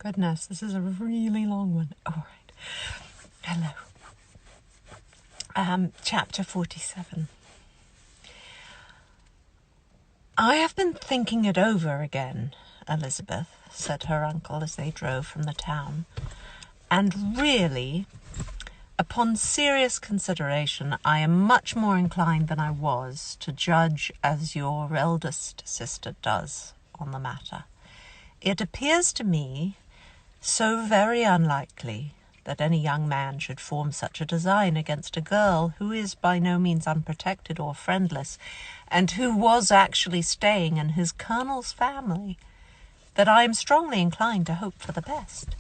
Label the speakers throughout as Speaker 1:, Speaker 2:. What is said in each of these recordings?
Speaker 1: Goodness, this is a really long one. All right. Hello. Chapter 47. I have been thinking it over again, Elizabeth, said her uncle as they drove from the town, and really, upon serious consideration, I am much more inclined than I was to judge as your eldest sister does on the matter. It appears to me so very unlikely that any young man should form such a design against a girl who is by no means unprotected or friendless, and who was actually staying in his colonel's family, that I am strongly inclined to hope for the best.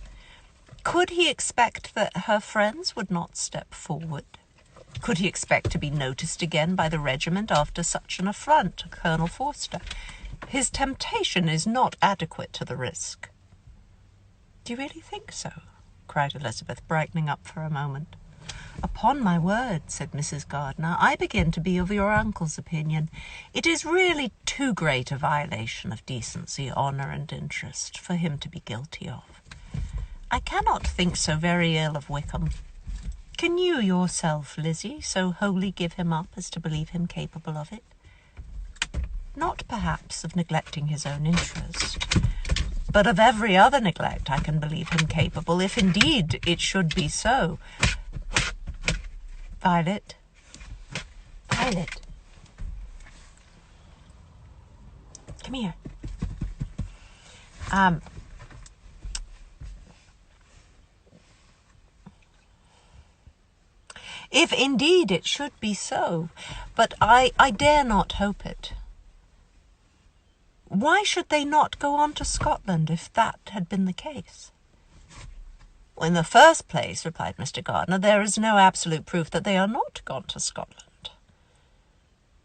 Speaker 1: Could he expect that her friends would not step forward? Could he expect to be noticed again by the regiment after such an affront to Colonel Forster? His temptation is not adequate to the risk. Do you really think so? Cried Elizabeth, brightening up for a moment. Upon my word, said Mrs. Gardiner, I begin to be of your uncle's opinion. It is really too great a violation of decency, honour, and interest for him to be guilty of. I cannot think so very ill of Wickham. Can you yourself, Lizzie, so wholly give him up as to believe him capable of it? Not perhaps of neglecting his own interest, but of every other neglect I can believe him capable, if indeed it should be so. Violet. Come here. If indeed it should be so, but I dare not hope it. Why should they not go on to Scotland if that had been the case? In the first place, replied Mr. Gardiner, there is no absolute proof that they are not gone to Scotland.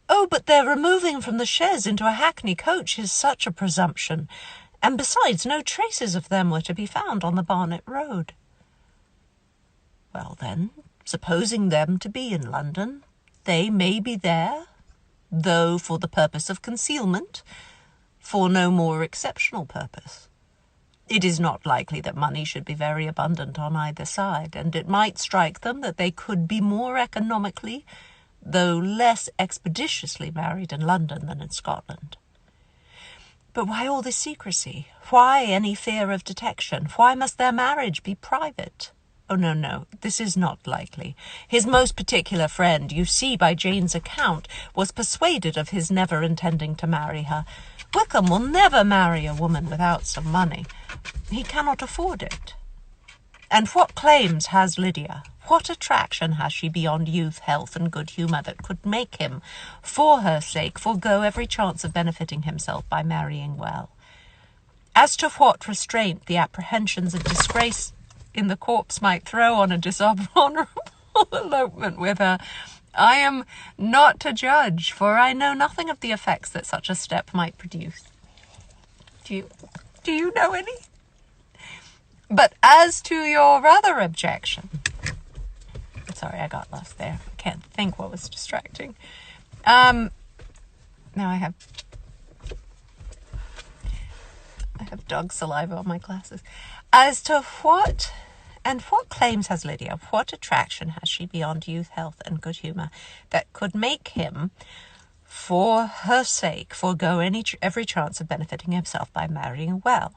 Speaker 1: Oh, but their removing from the chaise into a hackney coach is such a presumption, and besides, no traces of them were to be found on the Barnet Road. Well then, supposing them to be in London, they may be there, though for the purpose of concealment, for no more exceptional purpose. It is not likely that money should be very abundant on either side, and it might strike them that they could be more economically, though less expeditiously married in London than in Scotland. But why all this secrecy? Why any fear of detection? Why must their marriage be private? Oh, no, this is not likely. His most particular friend, you see by Jane's account, was persuaded of his never intending to marry her. Wickham will never marry a woman without some money. He cannot afford it. And what claims has Lydia? What attraction has she beyond youth, health, and good humour that could make him, for her sake, forego every chance of benefiting himself by marrying well? As to what restraint the apprehensions of disgrace in the corpse might throw on a dishonourable elopement with her, I am not to judge, for I know nothing of the effects that such a step might produce. Do you know any? But as to your other objection... Sorry, I got lost there. I can't think what was distracting. Now I have dog saliva on my glasses. As to what claims has Lydia, what attraction has she beyond youth, health, and good humour that could make him, for her sake, forego every chance of benefiting himself by marrying well?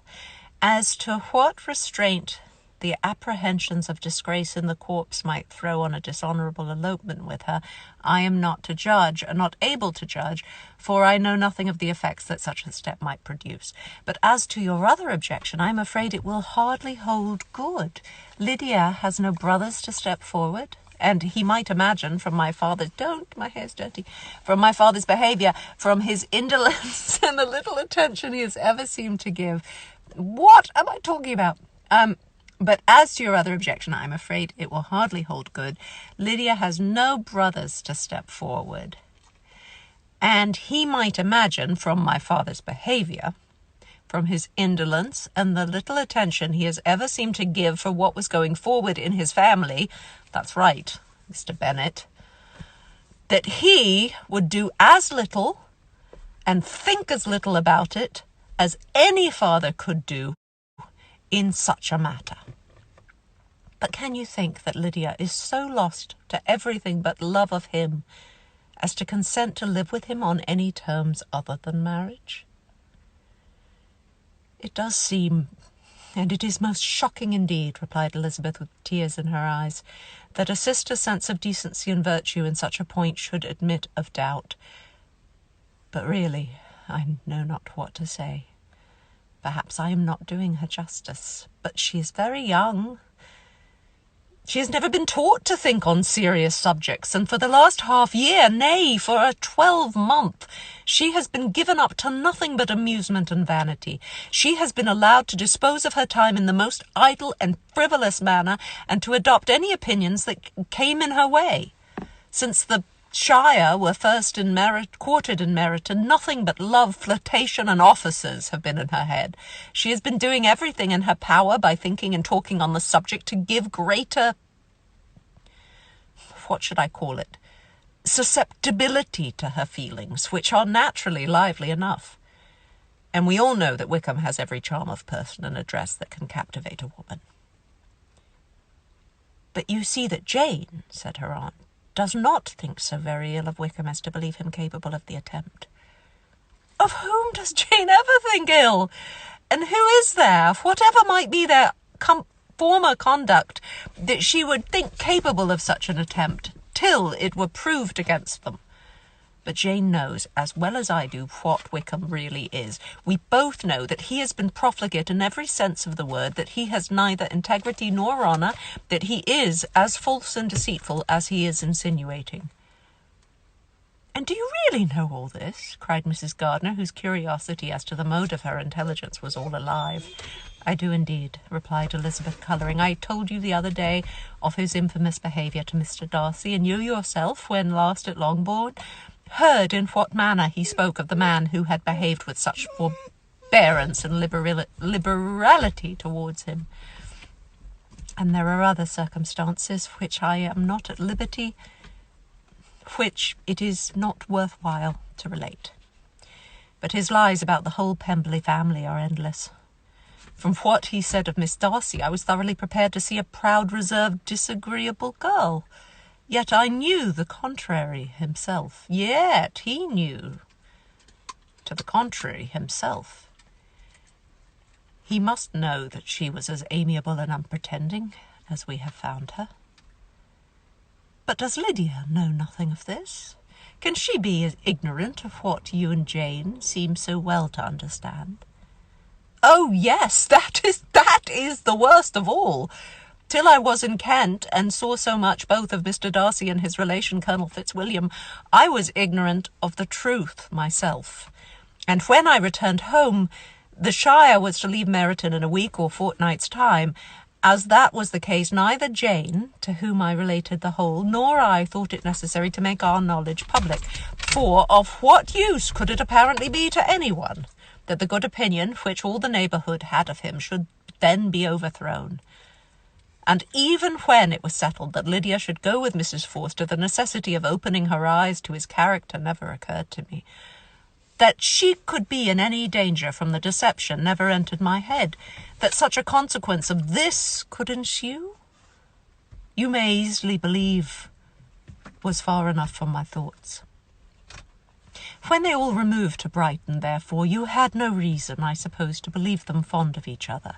Speaker 1: As to what restraint the apprehensions of disgrace in the corpse might throw on a dishonourable elopement with her, I am not to judge, and not able to judge, for I know nothing of the effects that such a step might produce. But as to your other objection, I am afraid it will hardly hold good. Lydia has no brothers to step forward, and he might imagine from my father's... my hair's dirty. From my father's behaviour, from his indolence, and the little attention he has ever seemed to give. What am I talking about? But as to your other objection, I'm afraid it will hardly hold good. Lydia has no brothers to step forward. And he might imagine from my father's behaviour, from his indolence, and the little attention he has ever seemed to give for what was going forward in his family, that's right, Mr. Bennet, that he would do as little and think as little about it as any father could do in such a matter. But can you think that Lydia is so lost to everything but love of him as to consent to live with him on any terms other than marriage? It does seem, and it is most shocking indeed, replied Elizabeth with tears in her eyes, that a sister's sense of decency and virtue in such a point should admit of doubt. But really, I know not what to say. Perhaps I am not doing her justice, but she is very young. She has never been taught to think on serious subjects, and for the last half-year, nay, for a 12-month, she has been given up to nothing but amusement and vanity. She has been allowed to dispose of her time in the most idle and frivolous manner, and to adopt any opinions that came in her way. Since the Shire were first quartered in Meryton, nothing but love, flirtation, and officers have been in her head. She has been doing everything in her power by thinking and talking on the subject to give greater, what should I call it, susceptibility to her feelings, which are naturally lively enough. And we all know that Wickham has every charm of person and address that can captivate a woman. But you see that Jane, said her aunt, does not think so very ill of Wickham as to believe him capable of the attempt. Of whom does Jane ever think ill? And who is there, whatever might be their former conduct, that she would think capable of such an attempt, till it were proved against them? But Jane knows, as well as I do, what Wickham really is. We both know that he has been profligate in every sense of the word, that he has neither integrity nor honour, that he is as false and deceitful as he is insinuating. And do you really know all this? Cried Mrs. Gardiner, whose curiosity as to the mode of her intelligence was all alive. I do indeed, replied Elizabeth, colouring. I told you the other day of his infamous behaviour to Mr. Darcy, and you yourself, when last at Longbourn, heard in what manner he spoke of the man who had behaved with such forbearance and liberality towards him. And there are other circumstances which I am not at liberty, which it is not worthwhile to relate. But his lies about the whole Pemberley family are endless. From what he said of Miss Darcy, I was thoroughly prepared to see a proud, reserved, disagreeable girl. Yet I knew the contrary himself. Yet he knew to the contrary himself. He must know that she was as amiable and unpretending as we have found her. But does Lydia know nothing of this? Can she be as ignorant of what you and Jane seem so well to understand? Oh, yes, that is the worst of all. Till I was in Kent, and saw so much both of Mr. Darcy and his relation Colonel Fitzwilliam, I was ignorant of the truth myself. And when I returned home, the Shire was to leave Meryton in a week or fortnight's time. As that was the case, neither Jane, to whom I related the whole, nor I thought it necessary to make our knowledge public. For of what use could it apparently be to anyone that the good opinion which all the neighbourhood had of him should then be overthrown? And even when it was settled that Lydia should go with Mrs. Forster, the necessity of opening her eyes to his character never occurred to me. That she could be in any danger from the deception never entered my head. That such a consequence of this could ensue, you may easily believe, was far enough from my thoughts. When they all removed to Brighton, therefore, you had no reason, I suppose, to believe them fond of each other.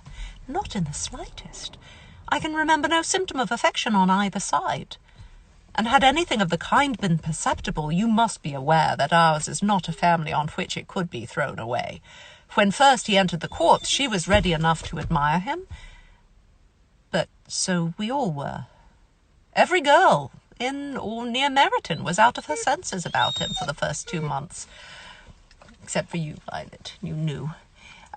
Speaker 1: Not in the slightest. I can remember no symptom of affection on either side. And had anything of the kind been perceptible, you must be aware that ours is not a family on which it could be thrown away. When first he entered the court, she was ready enough to admire him. But so we all were. Every girl in or near Meryton was out of her senses about him for the first 2 months. Except for you, Violet, you knew.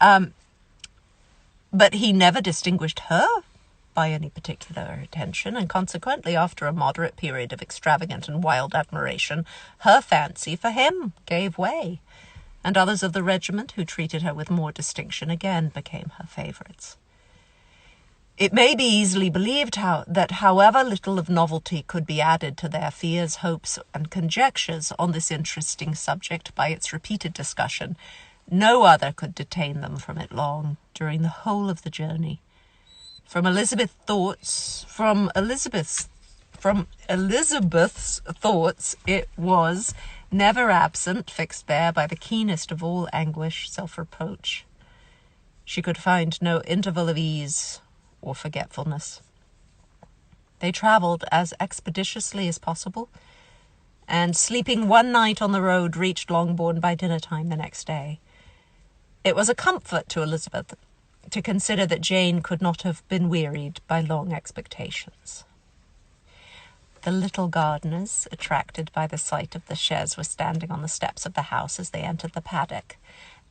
Speaker 1: But he never distinguished her by any particular attention, and consequently, after a moderate period of extravagant and wild admiration, her fancy for him gave way, and others of the regiment, who treated her with more distinction, again became her favourites. It may be easily believed that however little of novelty could be added to their fears, hopes, and conjectures on this interesting subject by its repeated discussion, no other could detain them from it long during the whole of the journey. From Elizabeth's thoughts, it was never absent, fixed there by the keenest of all anguish, self-reproach. She could find no interval of ease or forgetfulness. They travelled as expeditiously as possible, and sleeping one night on the road, reached Longbourn by dinner-time the next day. It was a comfort to Elizabeth to consider that Jane could not have been wearied by long expectations. The little gardeners, attracted by the sight of the chaise, were standing on the steps of the house as they entered the paddock,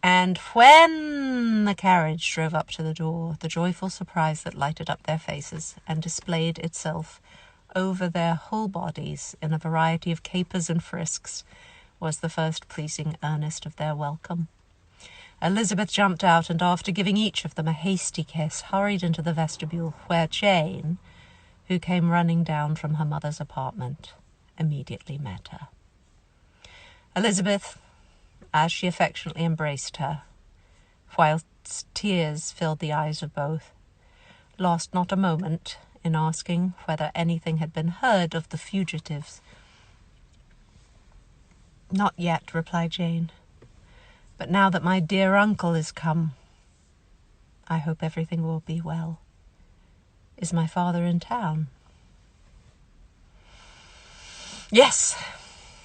Speaker 1: and when the carriage drove up to the door, the joyful surprise that lighted up their faces and displayed itself over their whole bodies in a variety of capers and frisks was the first pleasing earnest of their welcome. Elizabeth jumped out, and after giving each of them a hasty kiss, hurried into the vestibule, where Jane, who came running down from her mother's apartment, immediately met her. Elizabeth, as she affectionately embraced her, whilst tears filled the eyes of both, lost not a moment in asking whether anything had been heard of the fugitives. "Not yet," replied Jane. "But now that my dear uncle is come, I hope everything will be well. Is my father in town?" "Yes,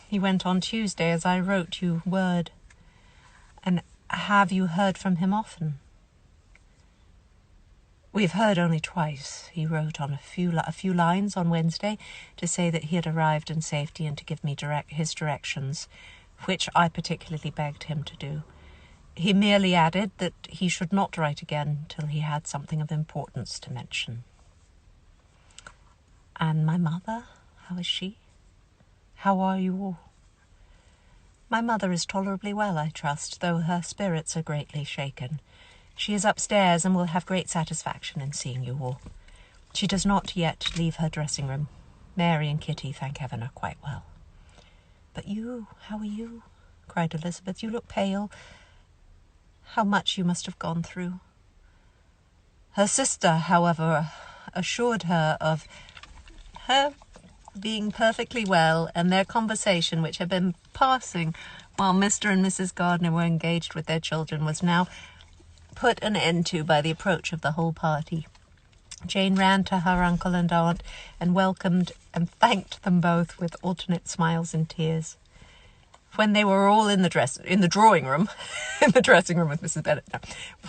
Speaker 1: he went on Tuesday, as I wrote you word." "And have you heard from him often?" "We've heard only twice. He wrote on a few lines on Wednesday to say that he had arrived in safety and to give me his directions, which I particularly begged him to do. He merely added that he should not write again till he had something of importance to mention." "And my mother, how is she? How are you all?" "My mother is tolerably well, I trust, though her spirits are greatly shaken. She is upstairs and will have great satisfaction in seeing you all. She does not yet leave her dressing-room. Mary and Kitty, thank heaven, are quite well." "But you, how are you?" cried Elizabeth. "You look pale. How much you must have gone through." Her sister, however, assured her of her being perfectly well, and their conversation, which had been passing while Mr. and Mrs. Gardiner were engaged with their children, was now put an end to by the approach of the whole party. Jane ran to her uncle and aunt and welcomed and thanked them both with alternate smiles and tears. When they were all in the drawing room, in the dressing room with Mrs. Bennet,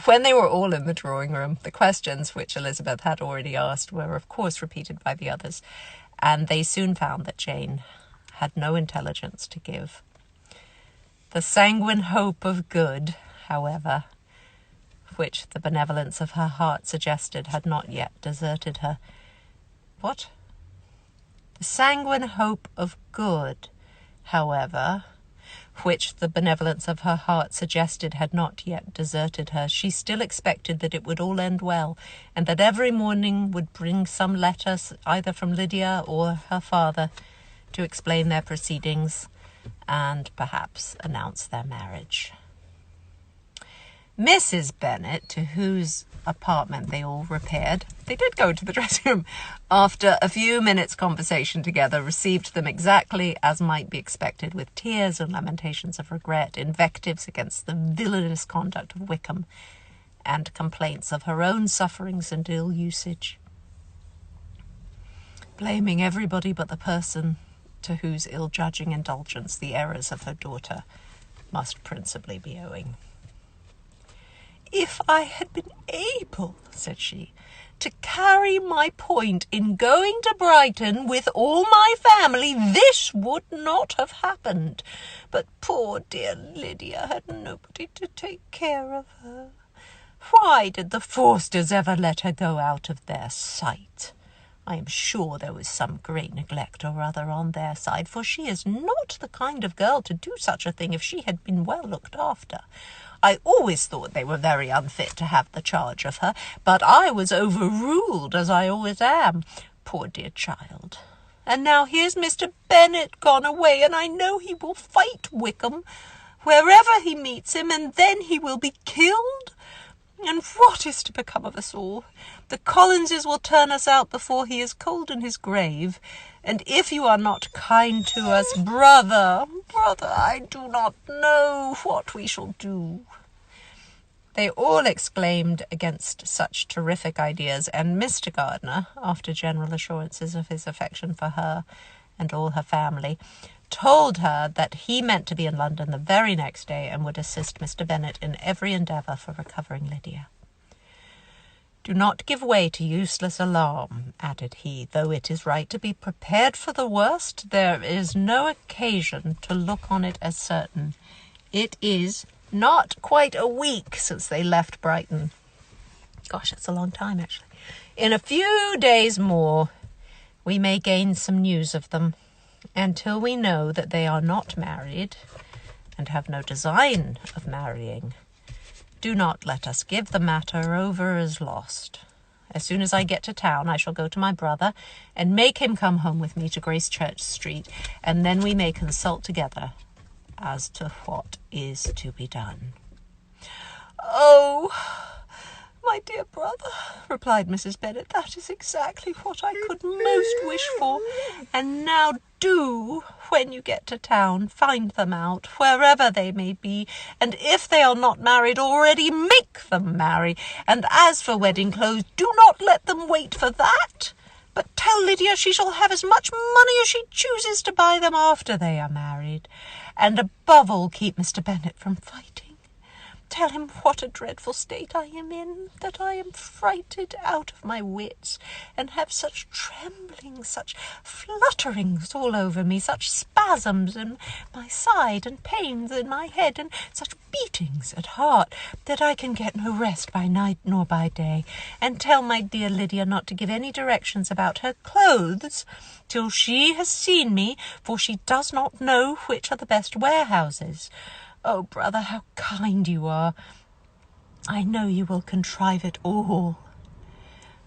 Speaker 1: when they were all in the drawing room, the questions which Elizabeth had already asked were of course repeated by the others, and they soon found that Jane had no intelligence to give. The sanguine hope of good, however, which the benevolence of her heart suggested, had not yet deserted her. What? The sanguine hope of good, however, which the benevolence of her heart suggested, had not yet deserted her. She still expected that it would all end well, and that every morning would bring some letter, either from Lydia or her father, to explain their proceedings and perhaps announce their marriage. Mrs. Bennet, to whose apartment they all repaired, they did go to the dressing room, after a few minutes' conversation together, received them exactly as might be expected, with tears and lamentations of regret, invectives against the villainous conduct of Wickham, and complaints of her own sufferings and ill usage, blaming everybody but the person to whose ill-judging indulgence the errors of her daughter must principally be owing. "If I had been able," said she, "to carry my point in going to Brighton with all my family, this would not have happened. But poor dear Lydia had nobody to take care of her. Why did the Forsters ever let her go out of their sight? I am sure there was some great neglect or other on their side, for she is not the kind of girl to do such a thing if she had been well looked after. I always thought they were very unfit to have the charge of her, but I was overruled, as I always am. Poor dear child. And now here's Mr. Bennet gone away, and I know he will fight Wickham wherever he meets him, and then he will be killed. And what is to become of us all? The Collinses will turn us out before he is cold in his grave, and if you are not kind to us, brother, I do not know what we shall do." They all exclaimed against such terrific ideas, and Mr. Gardiner, after general assurances of his affection for her and all her family, told her that he meant to be in London the very next day and would assist Mr. Bennet in every endeavour for recovering Lydia. "Do not give way to useless alarm," added he. "Though it is right to be prepared for the worst, there is no occasion to look on it as certain. It is not quite a week since they left Brighton. Gosh, that's a long time, actually. In a few days more, we may gain some news of them. Until we know that they are not married, and have no design of marrying, do not let us give the matter over as lost. As soon as I get to town, I shall go to my brother and make him come home with me to Gracechurch Street, and then we may consult together as to what is to be done." "Oh, my dear brother," replied Mrs. Bennet, "that is exactly what I could most wish for. And now do, when you get to town, find them out, wherever they may be, and if they are not married already, make them marry. And as for wedding clothes, do not let them wait for that, but tell Lydia she shall have as much money as she chooses to buy them after they are married. And above all, keep Mr. Bennet from fighting. Tell him what a dreadful state I am in, that I am frighted out of my wits, and have such tremblings, such flutterings all over me, such spasms in my side, and pains in my head, and such beatings at heart, that I can get no rest by night nor by day. And tell my dear Lydia not to give any directions about her clothes till she has seen me, for she does not know which are the best warehouses. Oh, brother, how kind you are! I know you will contrive it all."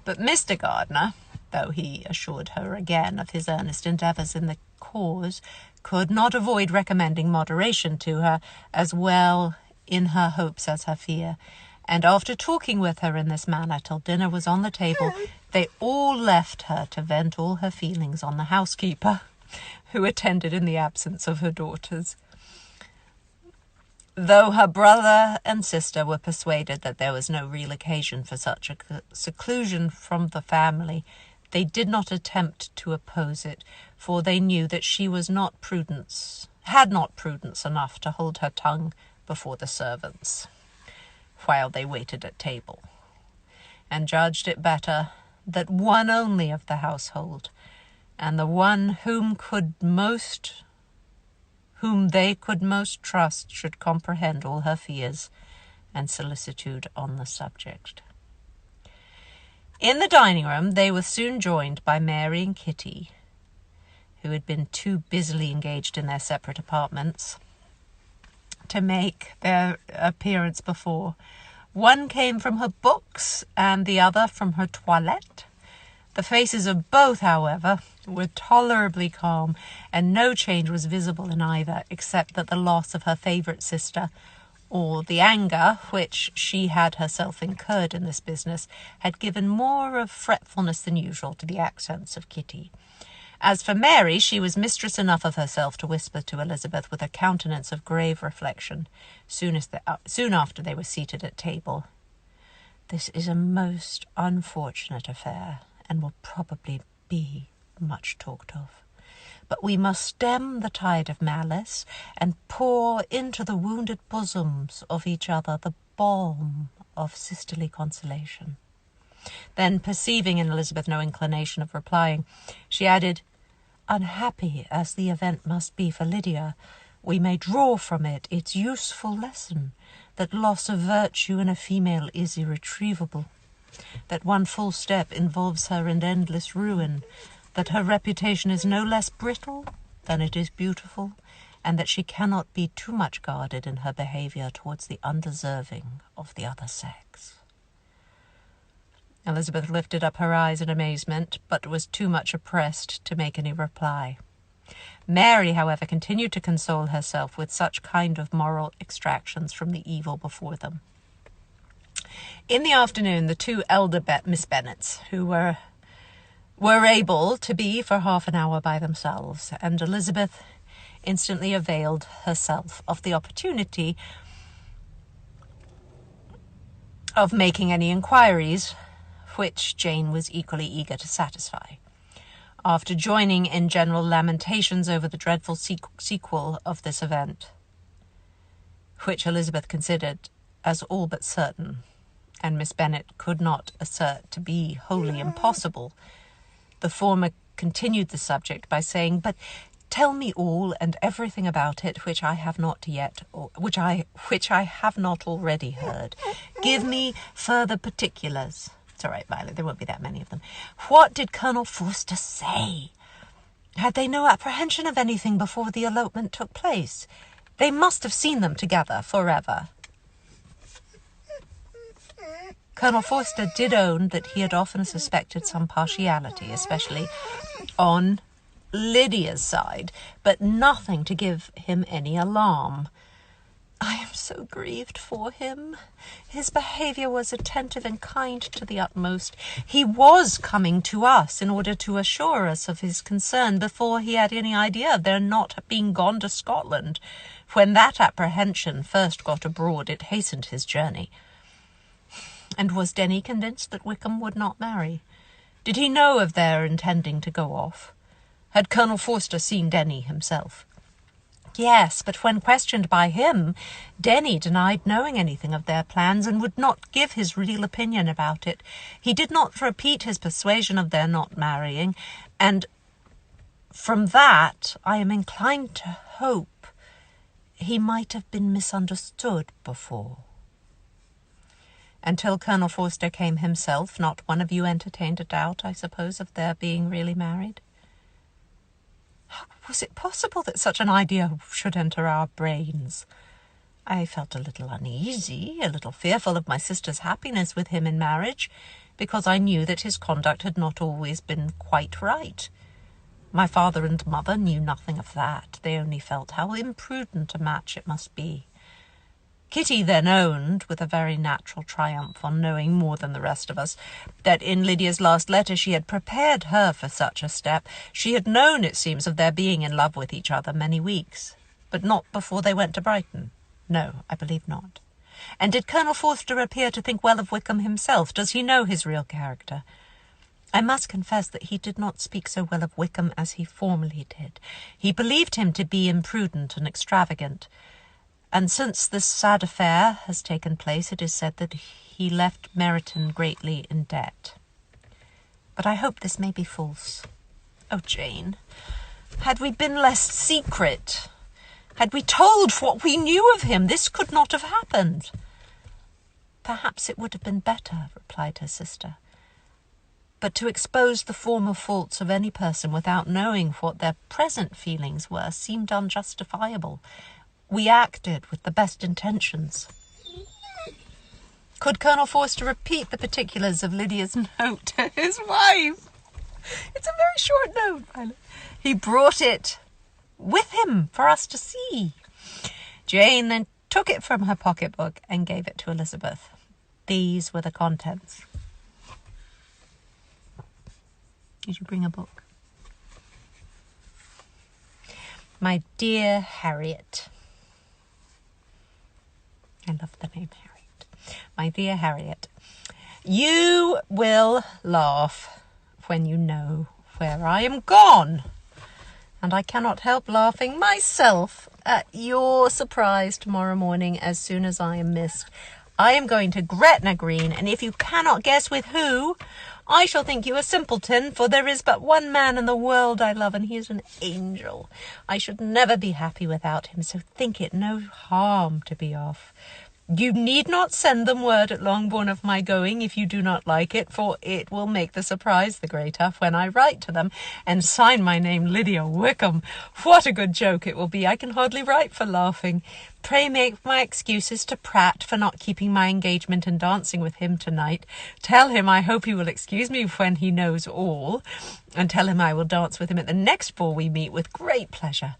Speaker 1: But Mr. Gardiner, though he assured her again of his earnest endeavours in the cause, could not avoid recommending moderation to her, as well in her hopes as her fear. And after talking with her in this manner till dinner was on the table, they all left her to vent all her feelings on the housekeeper, who attended in the absence of her daughters. Though her brother and sister were persuaded that there was no real occasion for such a seclusion from the family, they did not attempt to oppose it, for they knew that she had not prudence enough to hold her tongue before the servants, while they waited at table, and judged it better that one only of the household, and the one whom they could most trust, should comprehend all her fears and solicitude on the subject. In the dining-room they were soon joined by Mary and Kitty, who had been too busily engaged in their separate apartments to make their appearance before. One came from her books, and the other from her toilette. The faces of both, however, were tolerably calm, and no change was visible in either, except that the loss of her favourite sister, or the anger which she had herself incurred in this business, had given more of fretfulness than usual to the accents of Kitty. As for Mary, she was mistress enough of herself to whisper to Elizabeth with a countenance of grave reflection, soon after they were seated at table, "This is a most unfortunate affair, and will probably be much talked of. But we must stem the tide of malice, and pour into the wounded bosoms of each other the balm of sisterly consolation." Then, perceiving in Elizabeth no inclination of replying, she added, "Unhappy as the event must be for Lydia, we may draw from it its useful lesson, that loss of virtue in a female is irretrievable, that one false step involves her in endless ruin, that her reputation is no less brittle than it is beautiful, and that she cannot be too much guarded in her behaviour towards the undeserving of the other sex." Elizabeth lifted up her eyes in amazement, but was too much oppressed to make any reply. Mary, however, continued to console herself with such kind of moral extractions from the evil before them. In the afternoon, the two elder Miss Bennets, who were able to be for half an hour by themselves, and Elizabeth instantly availed herself of the opportunity of making any inquiries which Jane was equally eager to satisfy. After joining in general lamentations over the dreadful sequel of this event, which Elizabeth considered as all but certain, and Miss Bennet could not assert to be wholly impossible, the former continued the subject by saying, "But tell me all and everything about it which I have not yet, or which I have not already heard. Give me further particulars." It's all right, Violet, there won't be that many of them. What did Colonel Forster say? Had they no apprehension of anything before the elopement took place? They must have seen them together forever. Colonel Forster did own that he had often suspected some partiality, especially on Lydia's side, but nothing to give him any alarm. "I am so grieved for him. His behaviour was attentive and kind to the utmost. He was coming to us in order to assure us of his concern before he had any idea of their not being gone to Scotland. When that apprehension first got abroad, it hastened his journey." And was Denny convinced that Wickham would not marry? Did he know of their intending to go off? Had Colonel Forster seen Denny himself? Yes, but when questioned by him, Denny denied knowing anything of their plans and would not give his real opinion about it. He did not repeat his persuasion of their not marrying, and from that I am inclined to hope he might have been misunderstood before. Until Colonel Forster came himself, not one of you entertained a doubt, I suppose, of their being really married? How was it possible that such an idea should enter our brains? I felt a little uneasy, a little fearful of my sister's happiness with him in marriage, because I knew that his conduct had not always been quite right. My father and mother knew nothing of that. They only felt how imprudent a match it must be. Kitty then owned, with a very natural triumph on knowing more than the rest of us, that in Lydia's last letter she had prepared her for such a step. She had known, it seems, of their being in love with each other many weeks, but not before they went to Brighton. No, I believe not. And did Colonel Forster appear to think well of Wickham himself? Does he know his real character? I must confess that he did not speak so well of Wickham as he formerly did. He believed him to be imprudent and extravagant, and since this sad affair has taken place, it is said that he left Meryton greatly in debt. But I hope this may be false. Oh, Jane, had we been less secret, had we told what we knew of him, this could not have happened. Perhaps it would have been better, replied her sister. But to expose the former faults of any person without knowing what their present feelings were seemed unjustifiable. We acted with the best intentions. Could Colonel Forster repeat the particulars of Lydia's note to his wife? It's a very short note, Violet. He brought it with him for us to see. Jane then took it from her pocketbook and gave it to Elizabeth. These were the contents. Did you bring a book? My dear Harriet. I love the name Harriet. My dear Harriet, you will laugh when you know where I am gone. And I cannot help laughing myself at your surprise tomorrow morning as soon as I am missed. I am going to Gretna Green, and if you cannot guess with who, I shall think you a simpleton, for there is but one man in the world I love, and he is an angel. I should never be happy without him, so think it no harm to be off. You need not send them word at Longbourn of my going if you do not like it, for it will make the surprise the greater when I write to them and sign my name Lydia Wickham. What a good joke it will be! I can hardly write for laughing. Pray make my excuses to Pratt for not keeping my engagement and dancing with him tonight. Tell him I hope he will excuse me when he knows all, and tell him I will dance with him at the next ball we meet with great pleasure.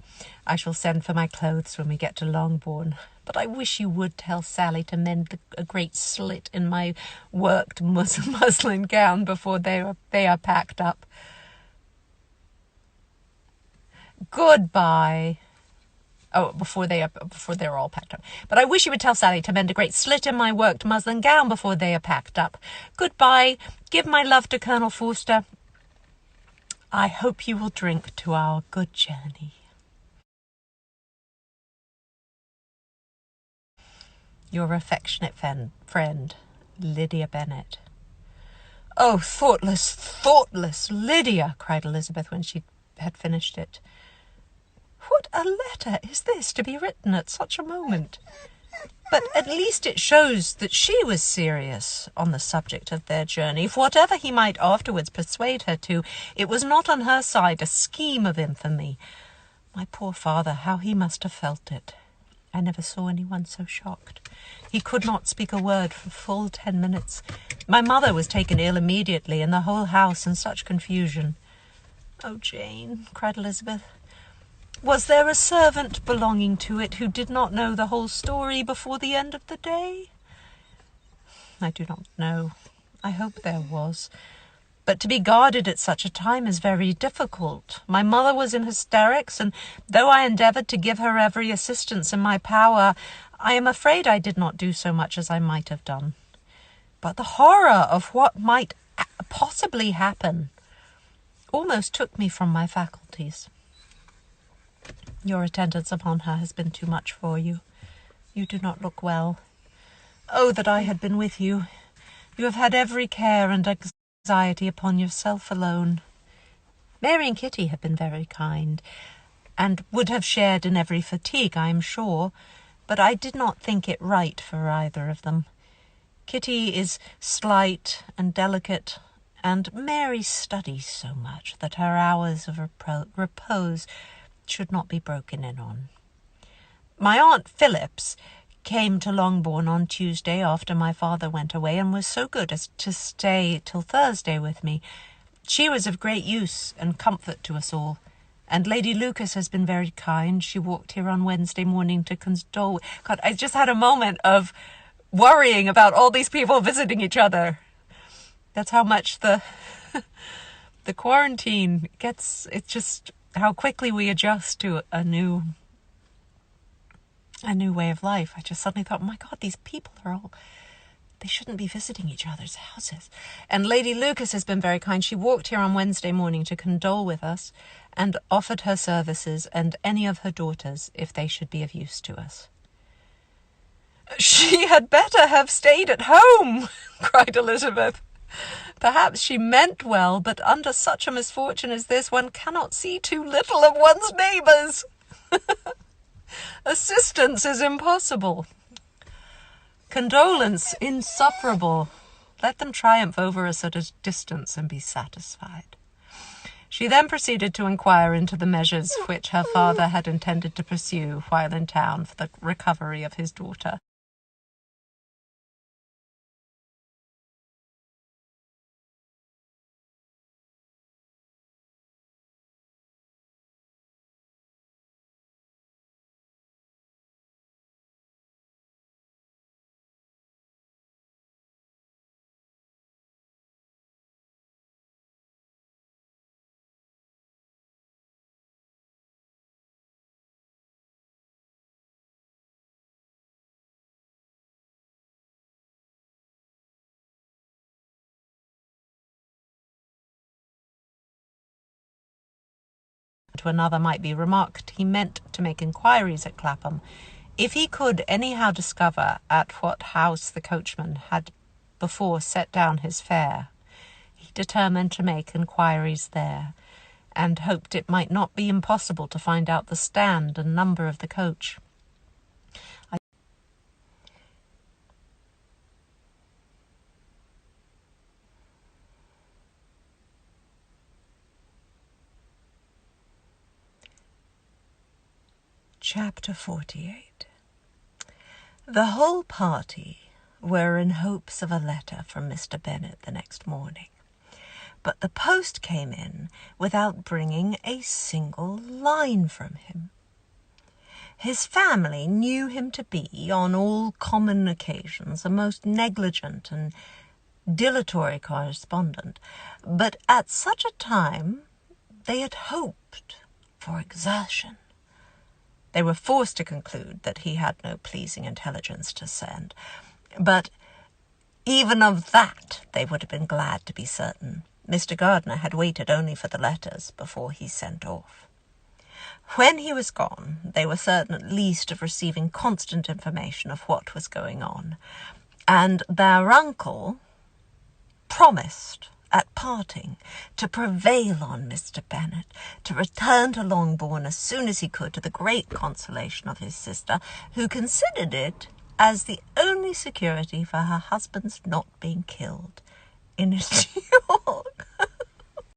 Speaker 1: I shall send for my clothes when we get to Longbourn. But I wish you would tell Sally to mend a great slit in my worked muslin gown before they are packed up. Goodbye. Oh, before they're all packed up. But I wish you would tell Sally to mend a great slit in my worked muslin gown before they are packed up. Goodbye. Give my love to Colonel Forster. I hope you will drink to our good journey. Your affectionate friend, Lydia Bennet. Oh, thoughtless Lydia, cried Elizabeth when she had finished it. What a letter is this to be written at such a moment? But at least it shows that she was serious on the subject of their journey, for whatever he might afterwards persuade her to, it was not on her side a scheme of infamy. My poor father, how he must have felt it. I never saw anyone so shocked. He could not speak a word for full 10 minutes. My mother was taken ill immediately, and the whole house in such confusion. Oh, Jane, cried Elizabeth, was there a servant belonging to it who did not know the whole story before the end of the day? I do not know. I hope there was. But to be guarded at such a time is very difficult. My mother was in hysterics, and though I endeavoured to give her every assistance in my power, I am afraid I did not do so much as I might have done. But the horror of what might possibly happen almost took me from my faculties. Your attendance upon her has been too much for you. You do not look well. Oh, that I had been with you! You have had every care and anxiety upon yourself alone. Mary and Kitty have been very kind, and would have shared in every fatigue, I am sure, but I did not think it right for either of them. Kitty is slight and delicate, and Mary studies so much that her hours of repose should not be broken in on. My Aunt Phillips came to Longbourn on Tuesday after my father went away, and was so good as to stay till Thursday with me. She was of great use and comfort to us all, and Lady Lucas has been very kind. She walked here on Wednesday morning to condole. God, I just had a moment of worrying about all these people visiting each other. That's how much the quarantine gets. It's just how quickly we adjust to a new way of life. I just suddenly thought, oh my God, these people they shouldn't be visiting each other's houses. And Lady Lucas has been very kind. She walked here on Wednesday morning to condole with us, and offered her services and any of her daughters if they should be of use to us. She had better have stayed at home, cried Elizabeth. Perhaps she meant well, but under such a misfortune as this, one cannot see too little of one's neighbours. Assistance is impossible. Condolence insufferable. Let them triumph over us at a distance and be satisfied. She then proceeded to inquire into the measures which her father had intended to pursue while in town for the recovery of his daughter. To another might be remarked, he meant to make inquiries at Clapham. If he could anyhow discover at what house the coachman had before set down his fare, he determined to make inquiries there, and hoped it might not be impossible to find out the stand and number of the coach. Chapter 48. The whole party were in hopes of a letter from Mr. Bennet the next morning, but the post came in without bringing a single line from him. His family knew him to be, on all common occasions, a most negligent and dilatory correspondent, but at such a time they had hoped for exertion. They were forced to conclude that he had no pleasing intelligence to send, but even of that they would have been glad to be certain. Mr. Gardiner had waited only for the letters before he sent off. When he was gone, they were certain at least of receiving constant information of what was going on, and their uncle promised at parting to prevail on Mr. Bennet to return to Longbourn as soon as he could, to the great consolation of his sister, who considered it as the only security for her husband's not being killed in a duel.